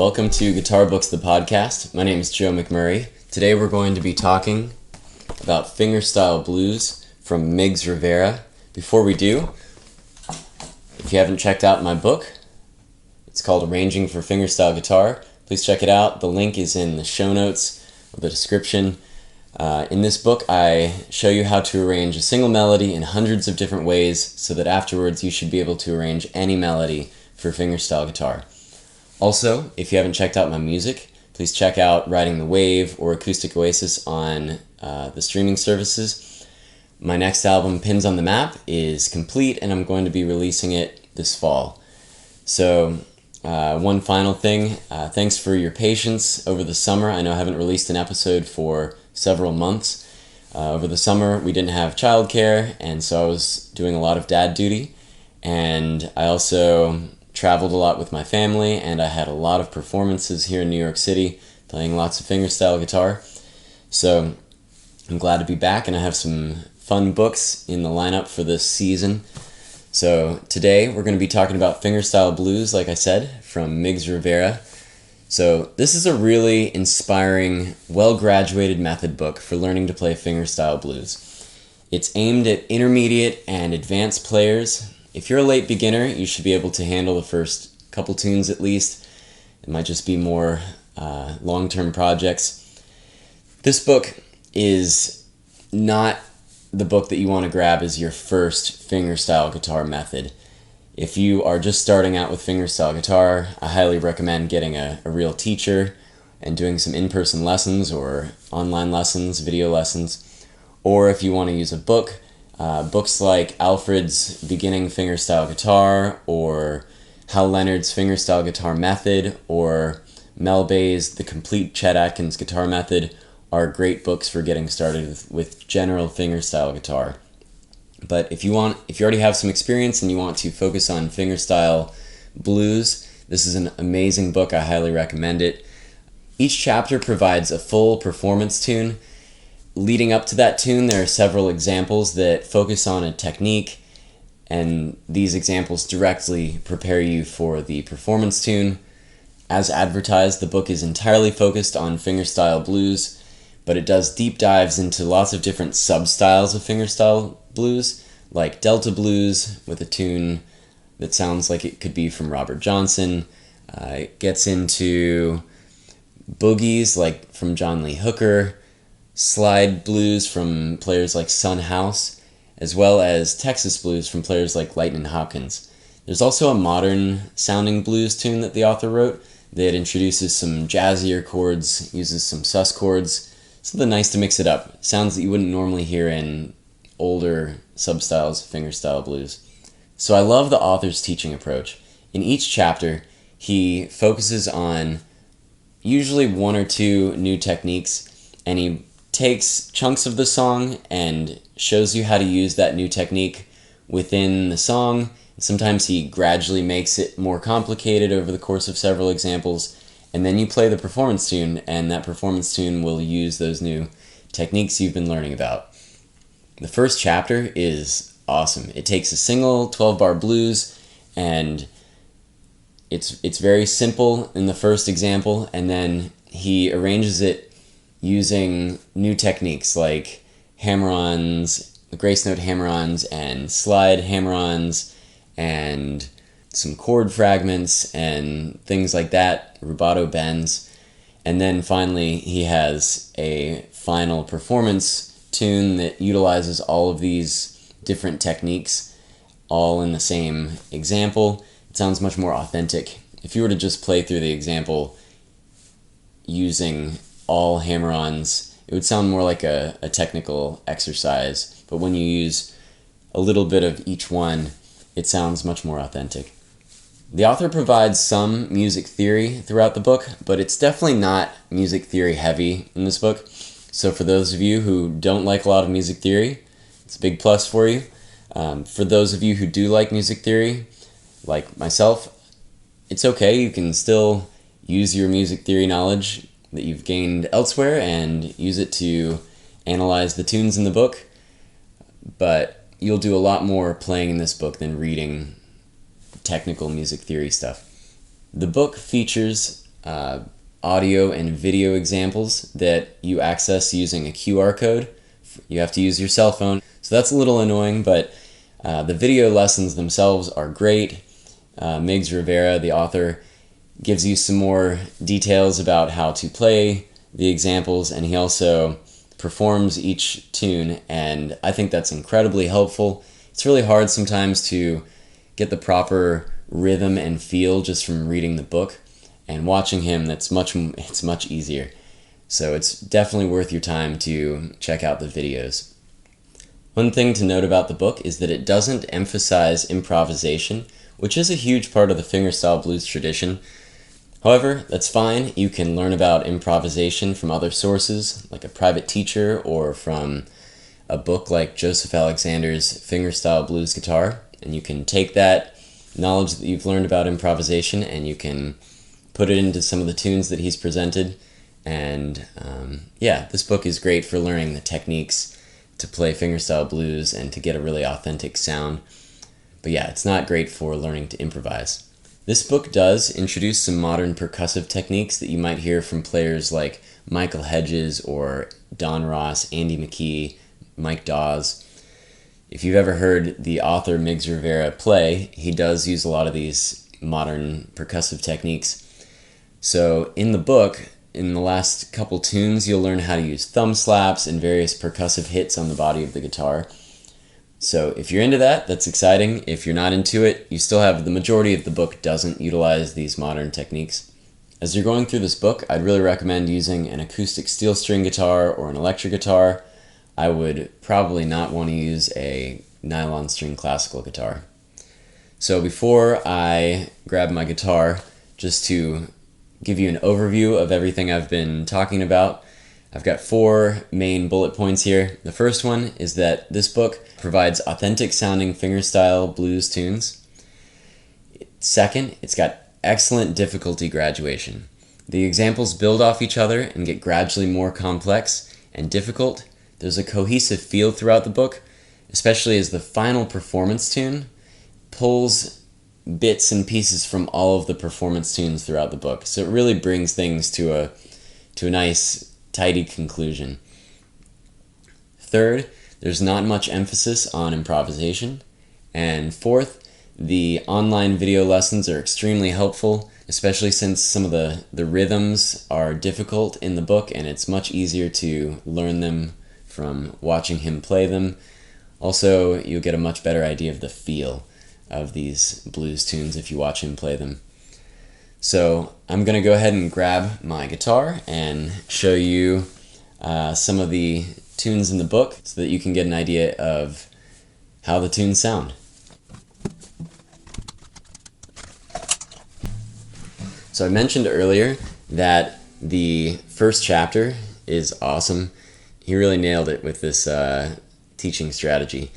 Welcome to Guitar Books, the podcast. My name is Joe McMurray. Today we're going to be talking about Fingerstyle blues from Miggs Rivera. Before we do, if you haven't checked out my book, it's called Arranging for Fingerstyle Guitar. Please check it out. The link is in the show notes or the description. In this book, I show you how to arrange a single melody in hundreds of different ways so that afterwards you should be able to arrange any melody for fingerstyle guitar. Also, if you haven't checked out my music, please check out Riding the Wave or Acoustic Oasis on the streaming services. My next album, Pins on the Map, is complete and I'm going to be releasing it this fall. So, one final thing, thanks for your patience over the summer. I know I haven't released an episode for several months. Over the summer, we didn't have childcare, and so I was doing a lot of dad duty, and I also traveled a lot with my family, and I had a lot of performances here in New York City, playing lots of fingerstyle guitar. So I'm glad to be back, and I have some fun books in the lineup for this season. So today we're going to be talking about fingerstyle blues, like I said, from Miggs Rivera. So this is a really inspiring, well-graduated method book for learning to play fingerstyle blues. It's aimed at intermediate and advanced players. If you're a late beginner, you should be able to handle the first couple tunes at least. It might just be more long-term projects. This book is not the book that you want to grab as your first fingerstyle guitar method. If you are just starting out with fingerstyle guitar, I highly recommend getting a real teacher and doing some in-person lessons or online lessons, video lessons. Or if you want to use a book, books like Alfred's Beginning Fingerstyle Guitar or Hal Leonard's Fingerstyle Guitar Method or Mel Bay's The Complete Chet Atkins Guitar Method are great books for getting started with general fingerstyle guitar. But if you already have some experience and you want to focus on fingerstyle blues, this is an amazing book. I highly recommend it. Each chapter provides a full performance tune. Leading up to that tune, there are several examples that focus on a technique, and these examples directly prepare you for the performance tune. As advertised, the book is entirely focused on fingerstyle blues, but it does deep dives into lots of different substyles of fingerstyle blues, like Delta blues with a tune that sounds like it could be from Robert Johnson. It gets into boogies like from John Lee Hooker, slide blues from players like Son House, as well as Texas blues from players like Lightnin' Hopkins. There's also a modern sounding blues tune that the author wrote that introduces some jazzier chords, uses some sus chords, something nice to mix it up. Sounds that you wouldn't normally hear in older substyles of fingerstyle blues. So I love the author's teaching approach. In each chapter, he focuses on usually one or two new techniques, and he takes chunks of the song and shows you how to use that new technique within the song. Sometimes he gradually makes it more complicated over the course of several examples, and then you play the performance tune, and that performance tune will use those new techniques you've been learning about. The first chapter is awesome. It takes a single 12-bar blues, and it's very simple in the first example, and then he arranges it using new techniques like hammer-ons, grace note hammer-ons, and slide hammer-ons, and some chord fragments, and things like that, rubato bends. And then finally, he has a final performance tune that utilizes all of these different techniques all in the same example. It sounds much more authentic. If you were to just play through the example using all hammer-ons, it would sound more like a technical exercise, but when you use a little bit of each one, it sounds much more authentic. The author provides some music theory throughout the book, but it's definitely not music theory heavy in this book. So for those of you who don't like a lot of music theory, it's a big plus for you. For those of you who do like music theory, like myself, it's okay. You can still use your music theory knowledge that you've gained elsewhere and use it to analyze the tunes in the book. But you'll do a lot more playing in this book than reading technical music theory stuff. The book features audio and video examples that you access using a QR code. You have to use your cell phone, so that's a little annoying, but the video lessons themselves are great. Miggs Rivera, the author, gives you some more details about how to play the examples, and he also performs each tune, and I think that's incredibly helpful. It's really hard sometimes to get the proper rhythm and feel just from reading the book, and watching him, it's much easier. So it's definitely worth your time to check out the videos. One thing to note about the book is that it doesn't emphasize improvisation, which is a huge part of the fingerstyle blues tradition. However, that's fine. You can learn about improvisation from other sources, like a private teacher, or from a book like Joseph Alexander's Fingerstyle Blues Guitar, and you can take that knowledge that you've learned about improvisation and you can put it into some of the tunes that he's presented. And yeah, this book is great for learning the techniques to play fingerstyle blues and to get a really authentic sound. But yeah, it's not great for learning to improvise. This book does introduce some modern percussive techniques that you might hear from players like Michael Hedges or Don Ross, Andy McKee, Mike Dawes. If you've ever heard the author Miggs Rivera play, he does use a lot of these modern percussive techniques. So in the book, in the last couple tunes, you'll learn how to use thumb slaps and various percussive hits on the body of the guitar. So if you're into that, that's exciting. If you're not into it, you still have the majority of the book doesn't utilize these modern techniques. As you're going through this book, I'd really recommend using an acoustic steel string guitar or an electric guitar. I would probably not want to use a nylon string classical guitar. So before I grab my guitar, just to give you an overview of everything I've been talking about, I've got 4 main bullet points here. The first one is that this book provides authentic sounding fingerstyle blues tunes. Second, it's got excellent difficulty graduation. The examples build off each other and get gradually more complex and difficult. There's a cohesive feel throughout the book, especially as the final performance tune pulls bits and pieces from all of the performance tunes throughout the book. So it really brings things to a nice, tidy conclusion. Third, there's not much emphasis on improvisation. And fourth, the online video lessons are extremely helpful, especially since some of the rhythms are difficult in the book, and it's much easier to learn them from watching him play them. Also, you'll get a much better idea of the feel of these blues tunes if you watch him play them. So I'm going to go ahead and grab my guitar and show you some of the tunes in the book so that you can get an idea of how the tunes sound. So I mentioned earlier that the first chapter is awesome. He really nailed it with this teaching strategy.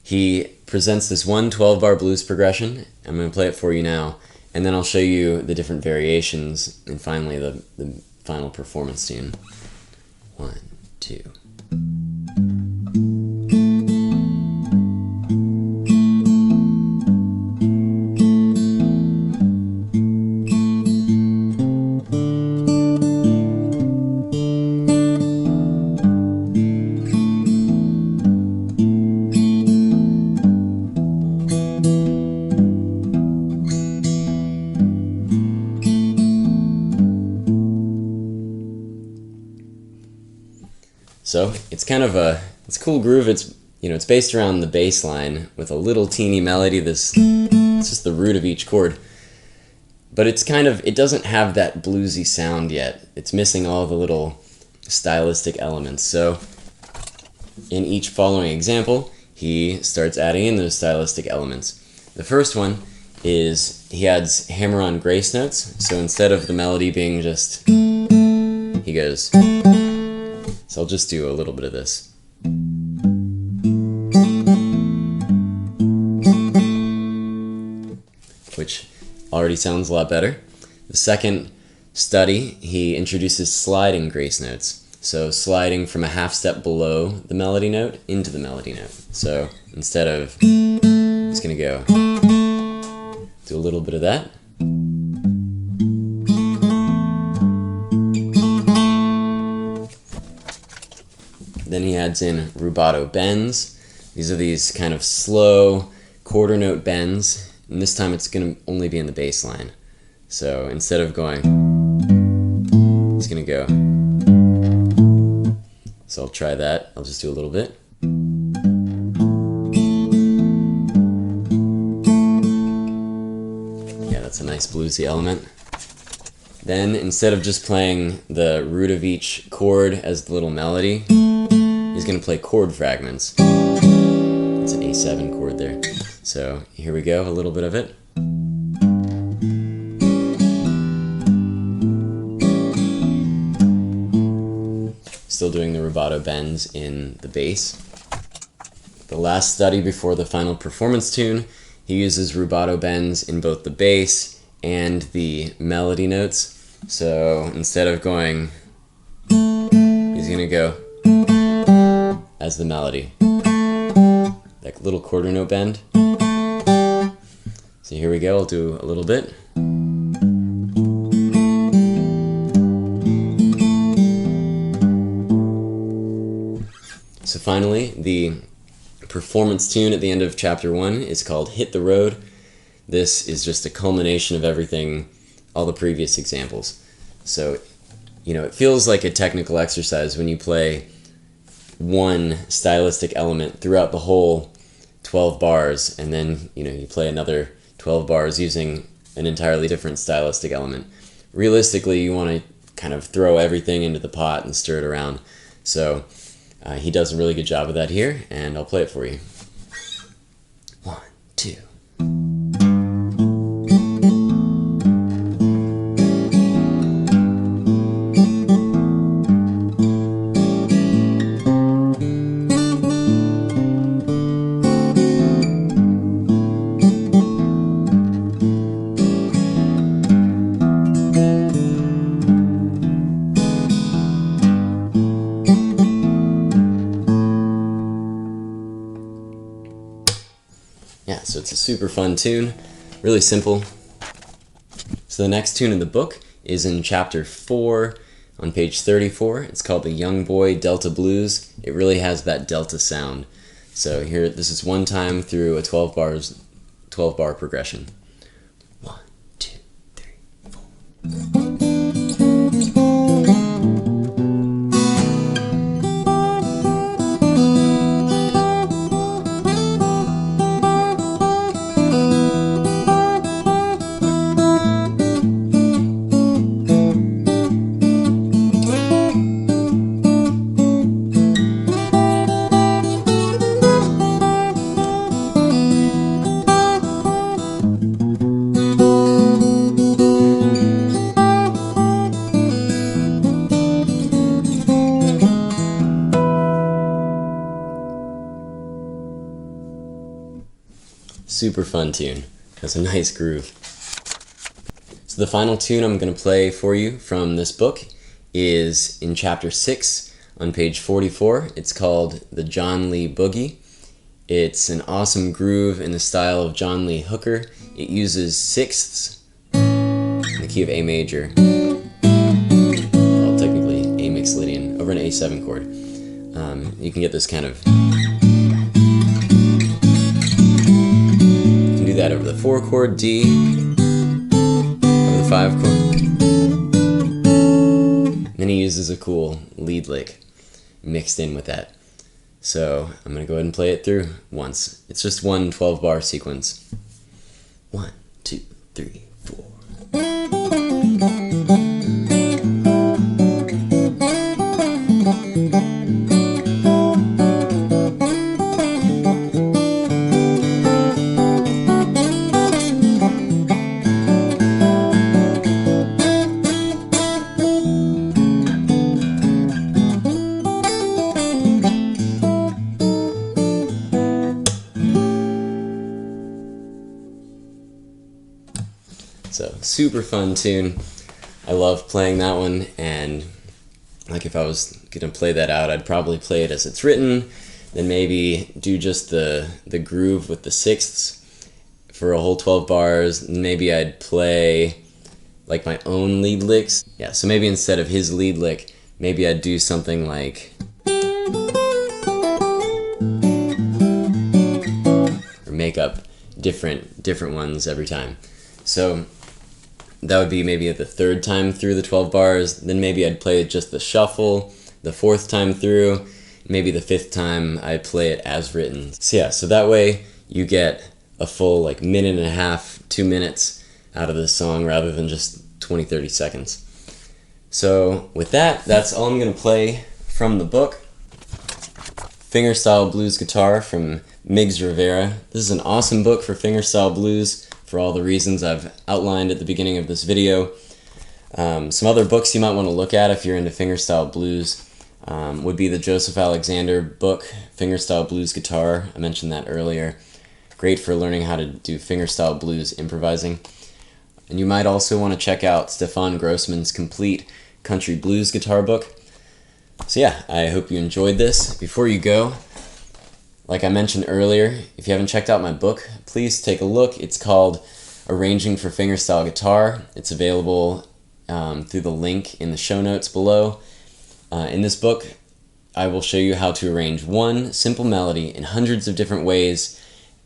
He presents this one 12-bar blues progression. I'm going to play it for you now, and then I'll show you the different variations, and finally the final performance tune. 1, 2. So it's kind of it's a cool groove. It's based around the bass line with a little teeny melody. It's just the root of each chord, but it doesn't have that bluesy sound yet. It's missing all the little stylistic elements. So in each following example, he starts adding in those stylistic elements. The first one is he adds hammer-on grace notes. So instead of the melody being just, he goes. So I'll just do a little bit of this. Which already sounds a lot better. The second study, he introduces sliding grace notes. So sliding from a half step below the melody note into the melody note. So instead of, it's going to go, do a little bit of that. Then he adds in rubato bends. These are these kind of slow quarter note bends, and this time it's going to only be in the bass line. So instead of going, it's going to go. So I'll try that. I'll just do a little bit. Yeah, that's a nice bluesy element. Then instead of just playing the root of each chord as the little melody, he's going to play chord fragments. It's an A7 chord there. So here we go, a little bit of it. Still doing the rubato bends in the bass. The last study before the final performance tune, he uses rubato bends in both the bass and the melody notes. So instead of going, he's going to go as the melody. That little quarter note bend. So here we go, I'll do a little bit. So finally, the performance tune at the end of chapter 1 is called Hit the Road. This is just a culmination of everything, all the previous examples. So, it feels like a technical exercise when you play one stylistic element throughout the whole 12 bars, and then, you play another 12 bars using an entirely different stylistic element. Realistically, you want to kind of throw everything into the pot and stir it around. So, he does a really good job of that here, and I'll play it for you. 1, 2. Yeah, so it's a super fun tune, really simple. So the next tune in the book is in chapter 4 on page 34. It's called the Young Boy Delta Blues. It really has that delta sound. So here, this is one time through a 12 bar progression. 1, 2, 3, 4. Super fun tune. Has a nice groove. So the final tune I'm going to play for you from this book is in chapter 6 on page 44. It's called the John Lee Boogie. It's an awesome groove in the style of John Lee Hooker. It uses sixths in the key of A major. Well, technically A mixolydian over an A7 chord. You can get this kind of... that over the 4 chord D, over the 5 chord. And then he uses a cool lead lick mixed in with that. So I'm going to go ahead and play it through once. It's just one 12 bar sequence. 1, 2, 3, 4. So, super fun tune. I love playing that one, and like if I was gonna play that out, I'd probably play it as it's written, then maybe do just the groove with the sixths for a whole 12 bars, and maybe I'd play like my own lead licks. Yeah, so maybe instead of his lead lick, maybe I'd do something like... make up different ones every time. So that would be maybe at the third time through the 12 bars, then maybe I'd play just the shuffle the fourth time through, maybe the fifth time I'd play it as written. So yeah, so that way you get a full like minute and a half, 2 minutes out of this song rather than just 20-30 seconds. So with that, that's all I'm going to play from the book. Fingerstyle Blues Guitar from Miggs Rivera. This is an awesome book for fingerstyle blues for all the reasons I've outlined at the beginning of this video. Some other books you might want to look at if you're into fingerstyle blues would be the Joseph Alexander book, Fingerstyle Blues Guitar. I mentioned that earlier. Great for learning how to do fingerstyle blues improvising. And you might also want to check out Stefan Grossman's complete country blues guitar book. So yeah, I hope you enjoyed this. Before you go, like I mentioned earlier, if you haven't checked out my book, please take a look. It's called Arranging for Fingerstyle Guitar. It's available through the link in the show notes below. In this book, I will show you how to arrange one simple melody in hundreds of different ways,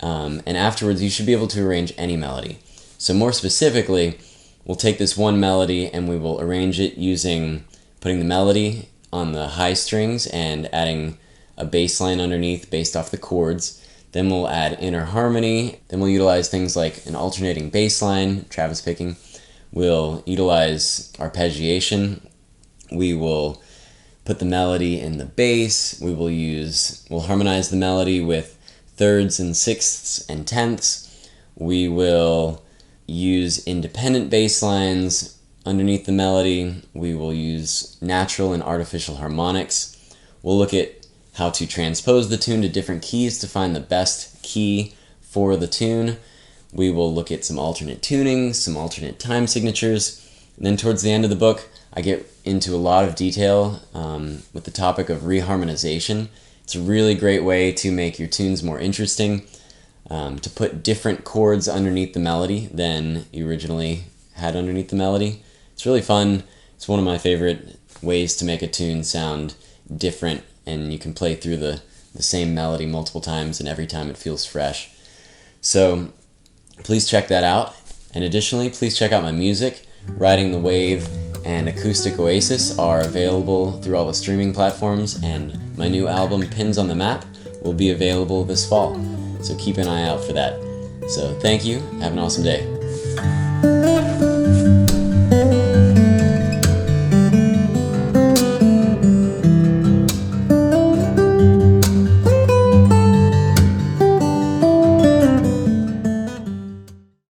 and afterwards you should be able to arrange any melody. So more specifically, we'll take this one melody and we will arrange it using putting the melody on the high strings and adding a bass line underneath based off the chords. Then we'll add inner harmony. Then we'll utilize things like an alternating bass line, Travis picking. We'll utilize arpeggiation. We will put the melody in the bass. We'll harmonize the melody with thirds and sixths and tenths. We will use independent bass lines underneath the melody. We will use natural and artificial harmonics. We'll look at how to transpose the tune to different keys to find the best key for the tune. We will look at some alternate tunings, some alternate time signatures. And then towards the end of the book, I get into a lot of detail with the topic of reharmonization. It's a really great way to make your tunes more interesting, to put different chords underneath the melody than you originally had underneath the melody. It's really fun. It's one of my favorite ways to make a tune sound different, and you can play through the same melody multiple times and every time it feels fresh. So please check that out. And additionally, please check out my music. Riding the Wave and Acoustic Oasis are available through all the streaming platforms, and my new album, Pins on the Map, will be available this fall. So keep an eye out for that. So thank you. Have an awesome day.